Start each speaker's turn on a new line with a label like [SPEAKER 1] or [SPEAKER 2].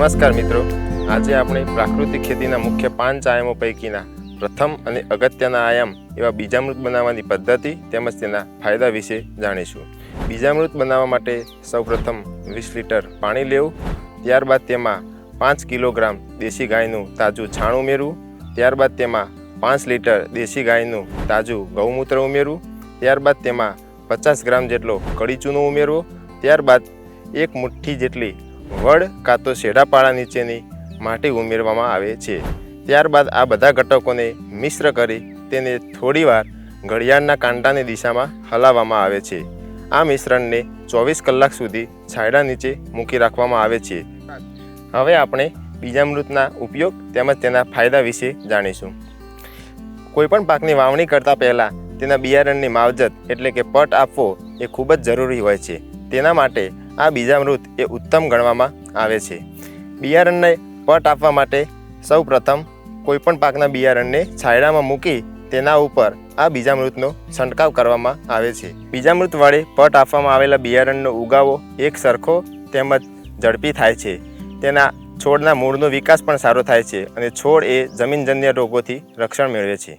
[SPEAKER 1] નમસ્કાર મિત્રો, આજે આપણે પ્રાકૃતિક ખેતીના મુખ્ય 5 આયામો પૈકીના પ્રથમ અને અગત્યના આયામ એવા બીજામૃત બનાવવાની પદ્ધતિ તેમજ તેના ફાયદા વિશે જાણીશું। બીજામૃત બનાવવા માટે સૌપ્રથમ 20 લીટર પાણી લેવું, ત્યારબાદ તેમાં 5 કિલોગ્રામ દેશી ગાયનું તાજું છાણ ઉમેરવું, ત્યારબાદ તેમાં 5 લીટર દેશી ગાયનું તાજું ગૌમૂત્ર ઉમેરવું, ત્યારબાદ તેમાં 50 ગ્રામ જેટલો કળી ચૂનો ઉમેરવો, ત્યારબાદ 1 મુઠ્ઠી જેટલી વડ કાં તો શેઢાપાળા નીચેની માટી ઉમેરવામાં આવે છે। ત્યારબાદ આ બધા ઘટકોને મિશ્ર કરી તેને થોડીવાર ઘડિયાળના કાંટાની દિશામાં હલાવવામાં આવે છે। આ મિશ્રણને 24 કલાક સુધી છાંયડા નીચે મૂકી રાખવામાં આવે છે। હવે આપણે બીજામૃતના ઉપયોગ તેમજ તેના ફાયદા વિશે જાણીશું। કોઈપણ પાકની વાવણી કરતાં પહેલાં તેના બિયારણની માવજત એટલે કે પટ આપવો એ ખૂબ જ જરૂરી હોય છે। તેના માટે આ બીજામૃત એ ઉત્તમ ગણવામાં આવે છે। બિયારણને પટ આપવા માટે સૌપ્રથમ કોઈપણ પાકના બિયારણને છાંયડામાં મૂકી તેના ઉપર આ બીજામૃતનો છંટકાવ કરવામાં આવે છે। બીજામૃત વડે પટ આપવામાં આવેલા બિયારણનો ઉગાવો એક સરખો તેમજ ઝડપી થાય છે। તેના છોડના મૂળનો વિકાસ પણ સારો થાય છે અને છોડ એ જમીનજન્ય રોગોથી રક્ષણ મેળવે છે।